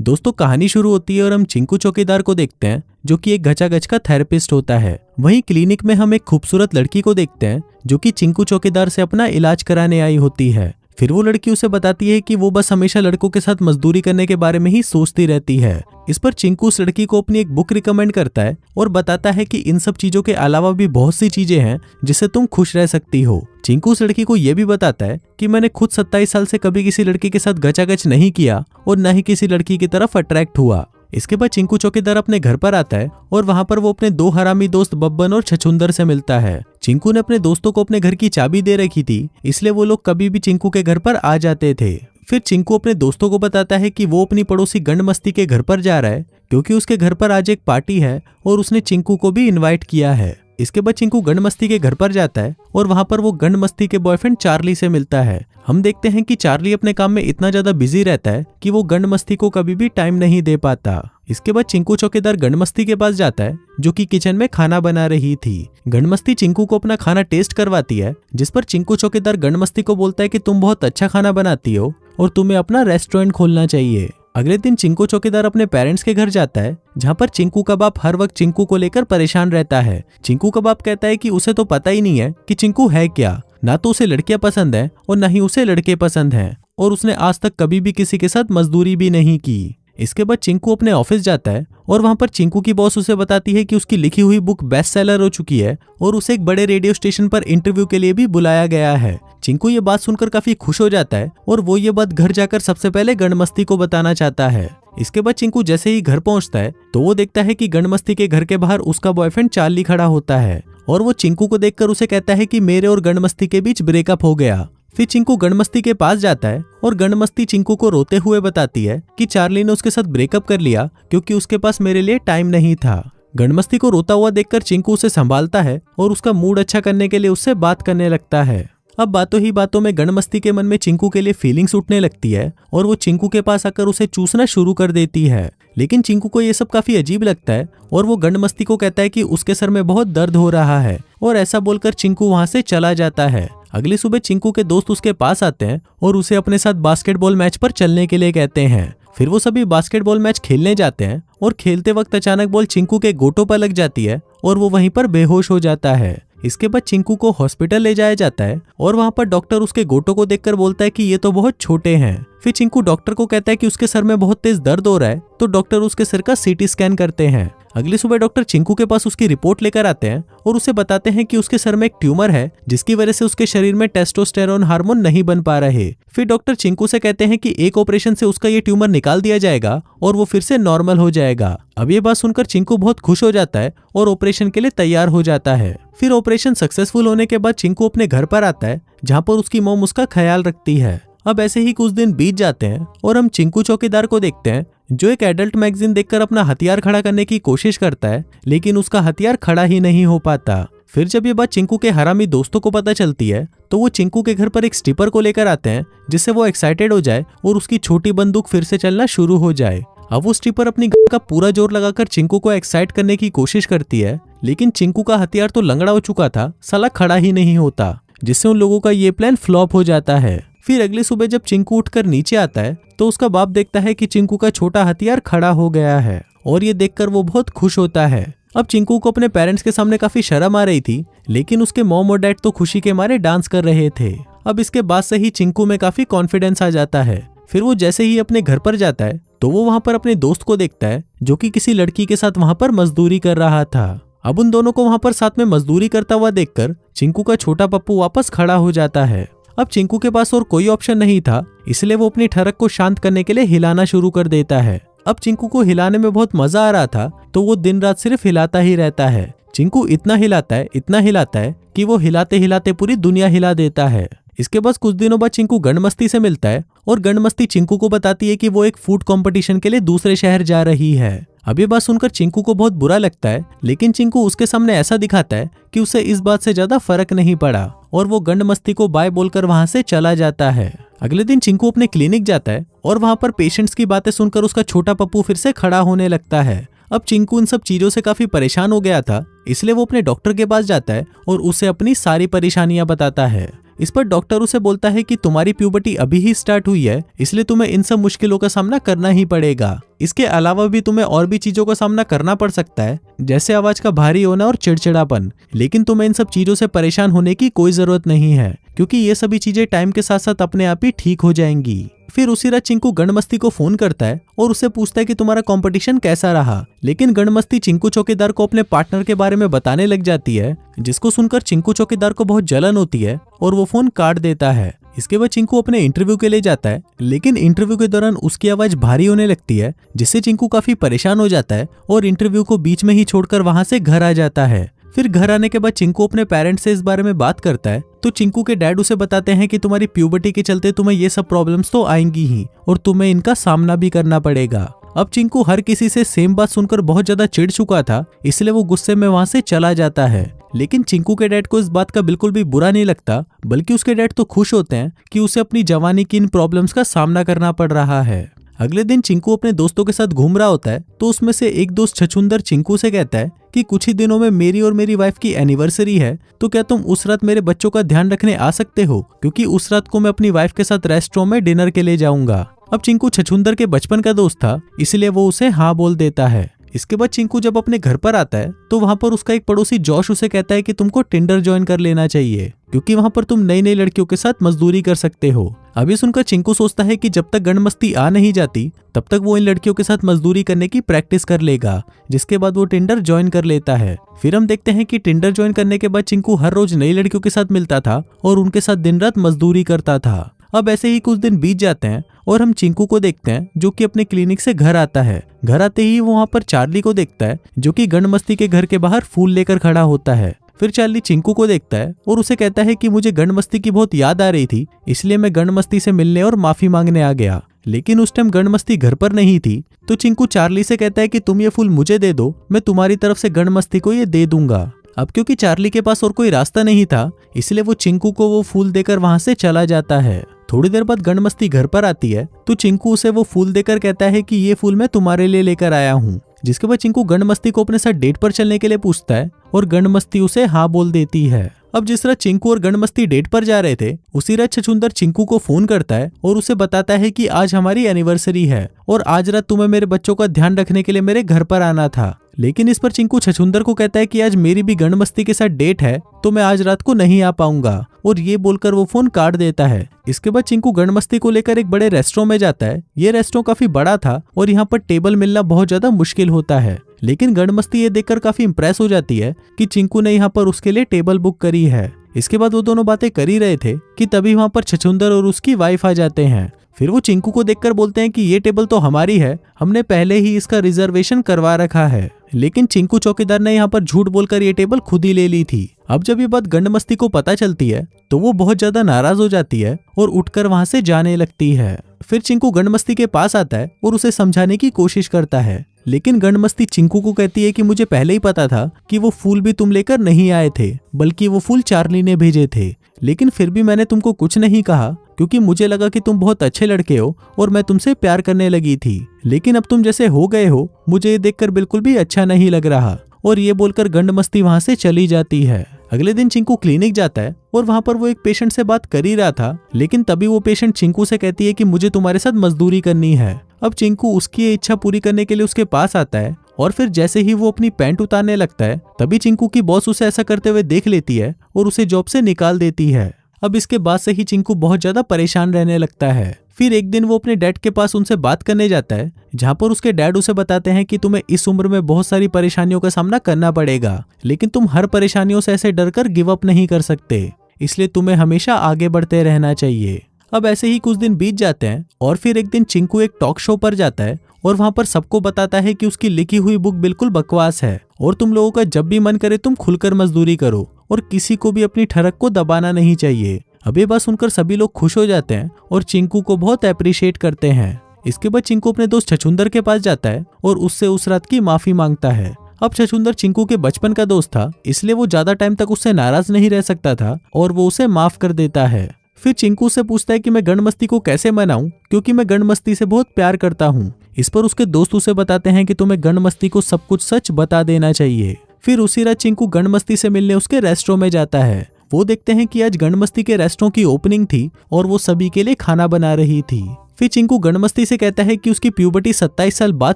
दोस्तों कहानी शुरू होती है और हम चिंकू चौकीदार को देखते हैं जो कि एक घचाघच का थेरेपिस्ट होता है। वहीं क्लिनिक में हम एक खूबसूरत लड़की को देखते हैं जो कि चिंकू चौकीदार से अपना इलाज कराने आई होती है। फिर वो लड़की उसे बताती है कि वो बस हमेशा लड़कों के साथ मजदूरी करने के बारे में ही सोचती रहती है। इस पर चिंकू उस लड़की को अपनी एक बुक रिकमेंड करता है और बताता है कि इन सब चीजों के अलावा भी बहुत सी चीजें हैं जिससे तुम खुश रह सकती हो। चिंकू उस लड़की को यह भी बताता है कि मैंने खुद 27 साल से कभी किसी लड़की के साथ गचागच नहीं किया और न ही किसी लड़की की तरफ अट्रैक्ट हुआ। इसके बाद चिंकू चौकीदार अपने घर पर आता है और वहां पर वो अपने दो हरामी दोस्त बब्बन और छछुंदर से मिलता है। चिंकू ने अपने दोस्तों को अपने घर की चाबी दे रखी थी, इसलिए वो लोग कभी भी चिंकू के घर पर आ जाते थे। फिर चिंकू अपने दोस्तों को बताता है कि वो अपनी पड़ोसी गंडमस्ती के घर पर जा रहा है क्योंकि उसके घर पर आज एक पार्टी है और उसने चिंकू को भी इन्वाइट किया है। इसके बाद चिंकू गंडमस्ती के घर पर जाता है और वहां पर वो गंडमस्ती के बॉयफ्रेंड चार्ली से मिलता है। हम देखते हैं कि चार्ली अपने काम में इतना ज्यादा बिजी रहता है कि वो गंडमस्ती को कभी भी टाइम नहीं दे पाता। इसके बाद चिंकू चौकीदार गंडमस्ती के पास जाता है जो कि किचन में खाना बना रही थी। गंडमस्ती चिंकू को अपना खाना टेस्ट करवाती है, जिस पर चिंकू चौकीदार गंडमस्ती को बोलता है कि तुम बहुत अच्छा खाना बनाती हो और तुम्हें अपना रेस्टोरेंट खोलना चाहिए। अगले दिन चिंकू चौकीदार अपने पेरेंट्स के घर जाता है जहाँ पर चिंकू का बाप हर वक्त चिंकू को लेकर परेशान रहता है। चिंकू का बाप कहता है कि उसे तो पता ही नहीं है कि चिंकू है क्या, ना तो उसे लड़कियां पसंद है और ना ही उसे लड़के पसंद हैं और उसने आज तक कभी भी किसी के साथ मजदूरी भी नहीं की। इसके बाद चिंकू अपने ऑफिस जाता है और वहां पर चिंकू की बॉस उसे बताती है कि उसकी लिखी हुई बुक बेस्ट सेलर हो चुकी है और उसे एक बड़े रेडियो स्टेशन पर इंटरव्यू के लिए भी बुलाया गया है। चिंकू ये बात सुनकर काफी खुश हो जाता है और वो ये बात घर जाकर सबसे पहले गंडमस्ती को बताना चाहता है। इसके बाद चिंकू जैसे ही घर पहुंचता है तो वो देखता है कि गंडमस्ती के घर के बाहर उसका बॉयफ्रेंड चार्ली खड़ा होता है और वो चिंकू को देखकर उसे कहता है कि मेरे और गंडमस्ती के बीच ब्रेकअप हो गया। फिर चिंकू गंडमस्ती के पास जाता है और गंडमस्ती चिंकू को रोते हुए बताती है कि चार्ली ने उसके साथ ब्रेकअप कर लिया क्योंकि उसके पास मेरे लिए टाइम नहीं था। गंडमस्ती को रोता हुआ देखकर चिंकू उसे संभालता है और उसका मूड अच्छा करने के लिए उससे बात करने लगता है। अब बातों ही बातों में गंडमस्ती के मन में चिंकू के लिए फीलिंग्स उठने लगती है और वो चिंकू के पास आकर उसे चूसना शुरू कर देती है। लेकिन चिंकू को ये सब काफी अजीब लगता है और वो गंडमस्ती को कहता है कि उसके सर में बहुत दर्द हो रहा है और ऐसा बोलकर चिंकू वहां से चला जाता है। अगली सुबह चिंकू के दोस्त उसके पास आते हैं और उसे अपने साथ बास्केटबॉल मैच पर चलने के लिए कहते हैं। फिर वो सभी बास्केटबॉल मैच खेलने जाते हैं और खेलते वक्त अचानक बॉल चिंकू के गोटों पर लग जाती है और वो वहीं पर बेहोश हो जाता है। इसके बाद चिंकू को हॉस्पिटल ले जाया जाता है और वहां पर डॉक्टर उसके गोटों को देखकर बोलता है कि ये तो बहुत छोटे हैं। फिर चिंकू डॉक्टर को कहता है कि उसके सर में बहुत तेज दर्द हो रहा है, तो डॉक्टर उसके सिर का सीटी स्कैन करते हैं। अगली सुबह डॉक्टर चिंकू के पास उसकी रिपोर्ट लेकर आते हैं और उसे बताते हैं कि उसके सर में एक ट्यूमर है जिसकी वजह से उसके शरीर में टेस्टोस्टेरोन हार्मोन नहीं बन पा रहे। फिर डॉक्टर चिंकू से कहते हैं कि एक ऑपरेशन से उसका ये ट्यूमर निकाल दिया जाएगा और वो फिर से नॉर्मल हो जाएगा। अब ये बात सुनकर चिंकू बहुत खुश हो जाता है और ऑपरेशन के लिए तैयार हो जाता है। फिर ऑपरेशन सक्सेसफुल होने के बाद चिंकू अपने घर पर आता है जहाँ पर उसकी मॉम उसका ख्याल रखती है। अब ऐसे ही कुछ दिन बीत जाते हैं और हम चिंकू चौकीदार को देखते हैं जो एक एडल्ट मैगजीन देखकर अपना हथियार खड़ा करने की कोशिश करता है, लेकिन उसका हथियार खड़ा ही नहीं हो पाता। फिर जब ये बात चिंकू के हरामी दोस्तों को पता चलती है तो वो चिंकू के घर पर एक स्टिपर को लेकर आते हैं जिससे वो एक्साइटेड हो जाए और उसकी छोटी बंदूक फिर से चलना शुरू हो जाए। अब वो स्टिपर अपनी गन का पूरा जोर लगाकर चिंकू को एक्साइट करने की कोशिश करती है, लेकिन चिंकू का हथियार तो लंगड़ा हो चुका था, साला खड़ा ही नहीं होता, जिससे उन लोगों का ये प्लान फ्लॉप हो जाता है। फिर अगली सुबह जब चिंकू उठकर नीचे आता है तो उसका बाप देखता है कि चिंकू का छोटा हथियार खड़ा हो गया है और ये देखकर वो बहुत खुश होता है। अब चिंकू को अपने पेरेंट्स के सामने काफी शर्म आ रही थी, लेकिन उसके मॉम और डैड तो खुशी के मारे डांस कर रहे थे। अब इसके बाद से ही चिंकू में काफी कॉन्फिडेंस आ जाता है। फिर वो जैसे ही अपने घर पर जाता है तो वो वहां पर अपने दोस्त को देखता है जो कि किसी लड़की के साथ वहां पर मजदूरी कर रहा था। अब उन दोनों को वहां पर साथ में मजदूरी करता हुआ देखकर चिंकू का छोटा पप्पू वापस खड़ा हो जाता है। अब चिंकू के पास और कोई ऑप्शन नहीं था, इसलिए वो अपनी ठरक को शांत करने के लिए हिलाना शुरू कर देता है। अब चिंकू को हिलाने में बहुत मजा आ रहा था, तो वो दिन रात सिर्फ हिलाता ही रहता है। चिंकू इतना हिलाता है कि वो हिलाते हिलाते पूरी दुनिया हिला देता है। इसके बाद कुछ दिनों बाद चिंकू गंडमस्ती से मिलता है और गंडमस्ती चिंकू को बताती है कि वो एक फूड कंपटीशन के लिए दूसरे शहर जा रही है। अब ये बात सुनकर चिंकू को बहुत बुरा लगता है, लेकिन चिंकू उसके सामने ऐसा दिखाता है कि उसे इस बात से ज्यादा फर्क नहीं पड़ा और वो गंडमस्ती को बाय बोलकर वहां से चला जाता है। अगले दिन चिंकू अपने क्लिनिक जाता है और वहां पर पेशेंट्स की बातें सुनकर उसका छोटा पप्पू फिर से खड़ा होने लगता है। अब चिंकू इन सब चीजों से काफी परेशान हो गया था, इसलिए वो अपने डॉक्टर के पास जाता है और उसे अपनी सारी परेशानियां बताता है। इस पर डॉक्टर उसे बोलता है कि तुम्हारी प्यूबर्टी अभी ही स्टार्ट हुई है, इसलिए तुम्हें इन सब मुश्किलों का सामना करना ही पड़ेगा। इसके अलावा भी तुम्हें और भी चीजों का सामना करना पड़ सकता है, जैसे आवाज का भारी होना और चिड़चिड़ापन। लेकिन तुम्हें इन सब चीजों से परेशान होने की कोई जरूरत नहीं है, क्योंकि ये सभी चीजें टाइम के साथ साथ अपने आप ही ठीक हो जाएंगी। फिर उसी रात चिंकू गणमस्ती को फोन करता है और उससे पूछता है कि तुम्हारा कंपटीशन कैसा रहा। लेकिन गणमस्ती चिंकू चौकीदार को अपने पार्टनर के बारे में बताने लग जाती है, जिसको सुनकर चिंकू चौकीदार को बहुत जलन होती है और वो फोन काट देता है। इसके बाद चिंकू अपने इंटरव्यू के लिए जाता है, लेकिन इंटरव्यू के दौरान उसकी आवाज भारी होने लगती है, जिससे चिंकू काफी परेशान हो जाता है और इंटरव्यू को बीच में ही छोड़कर वहां से घर आ जाता है। फिर घर आने के बाद चिंकू अपने पेरेंट्स से इस बारे में बात करता है, तो चिंकू के डैड उसे बताते हैं कि तुम्हारी प्यूबर्टी के चलते तुम्हें ये सब प्रॉब्लम्स तो आएंगी ही और तुम्हें इनका सामना भी करना पड़ेगा। अब चिंकू हर किसी से सेम बात सुनकर बहुत ज्यादा चिढ़ चुका था, इसलिए वो गुस्से में वहां से चला जाता है। लेकिन चिंकू के डैड को इस बात का बिल्कुल भी बुरा नहीं लगता, बल्कि उसके डैड तो खुश होते हैं कि उसे अपनी जवानी की इन प्रॉब्लम्स का सामना करना पड़ रहा है। अगले दिन चिंकू अपने दोस्तों के साथ घूम रहा होता है, तो उसमें से एक दोस्त छछूंदर चिंकू से कहता है कि कुछ ही दिनों में मेरी और मेरी वाइफ की एनिवर्सरी है, तो क्या तुम उस रात मेरे बच्चों का ध्यान रखने आ सकते हो, क्योंकि उस रात को मैं अपनी वाइफ के साथ रेस्टोरेंट में डिनर के लिए जाऊंगा। अब चिंकू छछूंदर के बचपन का दोस्त था, इसलिए वो उसे हाँ बोल देता है। इसके बाद चिंकू जब अपने घर पर आता है, तो वहां पर उसका एक पड़ोसी जॉश उसे कहता है कि तुमको टिंडर ज्वाइन कर लेना चाहिए, क्योंकि वहां पर तुम नई नई लड़कियों के साथ मजदूरी कर सकते हो। अभी सुनकर चिंकू सोचता है कि जब तक गणमस्ती आ नहीं जाती तब तक वो इन लड़कियों के साथ मजदूरी करने की प्रैक्टिस कर लेगा, जिसके बाद वो टिंडर ज्वाइन कर लेता है। फिर हम देखते हैं कि टिंडर ज्वाइन करने के बाद चिंकू हर रोज नई लड़कियों के साथ मिलता था और उनके साथ दिन रात मजदूरी करता था। अब ऐसे ही कुछ दिन बीत जाते हैं और हम चिंकू को देखते हैं, जो कि अपने क्लिनिक से घर आता है। घर आते ही वो वहाँ पर चार्ली को देखता है, जो कि गणमस्ती के घर के बाहर फूल लेकर खड़ा होता है। फिर चार्ली चिंकू को देखता है और उसे कहता है कि मुझे गणमस्ती की बहुत याद आ रही थी, इसलिए मैं गणमस्ती से मिलने और माफी मांगने आ गया। लेकिन उस टाइम गणमस्ती घर पर नहीं थी, तो चिंकू चार्ली से कहता है कि तुम ये फूल मुझे दे दो, मैं तुम्हारी तरफ से गणमस्ती को ये दे दूंगा। अब क्योंकि चार्ली के पास और कोई रास्ता नहीं था, इसलिए वो चिंकू को वो फूल देकर वहां से चला जाता है। थोड़ी देर बाद गणमस्ती घर पर आती है, तो चिंकू उसे वो फूल देकर कहता है कि ये फूल मैं तुम्हारे लिए लेकर आया हूँ। जिसके बाद चिंकू गणमस्ती को अपने साथ डेट पर चलने के लिए पूछता है और गणमस्ती उसे हाँ बोल देती है। अब जिस रात चिंकू और गणमस्ती डेट पर जा रहे थे, उसी रात छछूंदर चिंकू को फोन करता है और उसे बताता है कि आज हमारी एनिवर्सरी है और आज रात तुम्हें मेरे बच्चों का ध्यान रखने के लिए मेरे घर पर आना था। लेकिन इस पर चिंकू छछूंदर को कहता है कि आज मेरी भी गणमस्ती के साथ डेट है, तो मैं आज रात को नहीं आ पाऊंगा, और ये बोलकर वो फोन काट देता है। इसके बाद चिंकू गणमस्ती को लेकर एक बड़े रेस्टोरेंट में जाता है। ये रेस्टोरेंट काफी बड़ा था और यहाँ पर टेबल मिलना बहुत ज्यादा मुश्किल होता है। लेकिन गणमस्ती ये देखकर काफी इंप्रेस हो जाती है कि चिंकू ने यहाँ पर उसके लिए टेबल बुक करी है। इसके बाद वो दोनों बातें कर ही रहे थे कि तभी वहाँ पर छछूंदर और उसकी वाइफ आ जाते हैं। फिर वो चिंकू को देखकर बोलते हैं कि ये टेबल तो हमारी है, हमने पहले ही इसका रिजर्वेशन करवा रखा है। लेकिन चिंकू चौकीदार ने यहाँ पर झूठ बोलकर ये टेबल खुद ही ले ली थी। अब जब ये बात गणमस्ती को पता चलती है, तो वो बहुत ज्यादा नाराज हो जाती है और उठकर वहां से जाने लगती है। फिर चिंकू गणमस्ती के पास आता है और उसे समझाने की कोशिश करता है, लेकिन गणमस्ती चिंकू को कहती है कि मुझे पहले ही पता था कि वो फूल भी तुम लेकर नहीं आए थे, बल्कि वो फूल चार्ली ने भेजे थे। लेकिन फिर भी मैंने तुमको कुछ नहीं कहा, क्योंकि मुझे लगा कि तुम बहुत अच्छे लड़के हो और मैं तुमसे प्यार करने लगी थी। लेकिन अब तुम जैसे हो गए हो, मुझे ये देखकर बिल्कुल भी अच्छा नहीं लग रहा। और ये बोलकर गणमस्ती वहां से चली जाती है। अगले दिन चिंकू क्लिनिक जाता है और वहां पर वो एक पेशेंट से बात कर ही रहा था, लेकिन तभी वो पेशेंट चिंकू से कहती है कि मुझे तुम्हारे साथ मजदूरी करनी है। अब चिंकू उसकी ये इच्छा पूरी करने के लिए उसके पास आता है और फिर जैसे ही वो अपनी पैंट उतारने लगता है, तभी चिंकू की बॉस उसे ऐसा करते हुए देख लेती है और उसे जॉब से निकाल देती है। अब इसके बाद से ही चिंकू बहुत ज्यादा परेशान रहने लगता है। फिर एक दिन वो अपने डैड के पास उनसे बात करने जाता है, जहाँ पर उसके डैड उसे बताते हैं कि तुम्हें इस उम्र में बहुत सारी परेशानियों का सामना करना पड़ेगा, लेकिन तुम हर परेशानियों से ऐसे डरकर गिव अप नहीं कर सकते, इसलिए तुम्हें हमेशा आगे बढ़ते रहना चाहिए। अब ऐसे ही कुछ दिन बीत जाते हैं और फिर एक दिन चिंकू एक टॉक शो पर जाता है और वहां पर सबको बताता है कि उसकी लिखी हुई बुक बिल्कुल बकवास है और तुम लोगों का जब भी मन करे तुम खुलकर मजदूरी करो और किसी को भी अपनी ठरक को दबाना नहीं चाहिए। अब ये बात सुनकर सभी लोग खुश हो जाते हैं और चिंकू को बहुत अप्रिशिएट करते हैं। इसके बाद चिंकू अपने दोस्त छछूंदर के पास जाता है और उससे उस रात की माफी मांगता है। अब छछूंदर चिंकू के बचपन का दोस्त था, इसलिए वो ज्यादा टाइम तक उससे नाराज नहीं रह सकता था और वो उसे माफ कर देता है। फिर चिंकू से पूछता है कि मैं गणमस्ती को कैसे मनाऊं, क्योंकि मैं गणमस्ती से बहुत प्यार करता हूँ। इस पर उसके दोस्त उसे बताते हैं कि तुम्हें गणमस्ती को सब कुछ सच बता देना चाहिए। फिर उसी रात चिंकू गणमस्ती से मिलने उसके रेस्टोरेंट में जाता है। वो देखते हैं कि आज गणमस्ती के रेस्टोरेंट की ओपनिंग थी और वो सभी के लिए खाना बना रही थी। फिर चिंकू गणमस्ती से कहता है कि उसकी प्यूबर्टी 27 साल बाद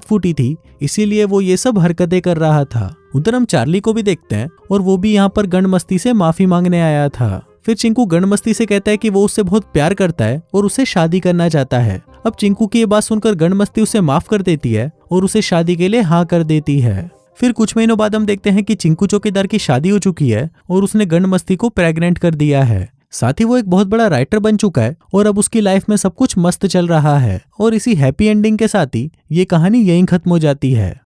फूटी थी, इसीलिए वो ये सब हरकतें कर रहा था। उधर हम चार्ली को भी देखते हैं और वो भी यहाँ पर गणमस्ती से माफी मांगने आया था। फिर चिंकू गणमस्ती से कहता है कि वो उससे बहुत प्यार करता है और उससे शादी करना चाहता है। अब चिंकू की ये बात सुनकर गणमस्ती उसे माफ कर देती है और उसे शादी के लिए हाँ कर देती है। फिर कुछ महीनों बाद हम देखते हैं कि चिंकू चौकीदार की शादी हो चुकी है और उसने गणमस्ती को प्रेग्नेंट कर दिया है। साथ ही वो एक बहुत बड़ा राइटर बन चुका है और अब उसकी लाइफ में सब कुछ मस्त चल रहा है। और इसी हैप्पी एंडिंग के साथ ही ये कहानी यहीं खत्म हो जाती है।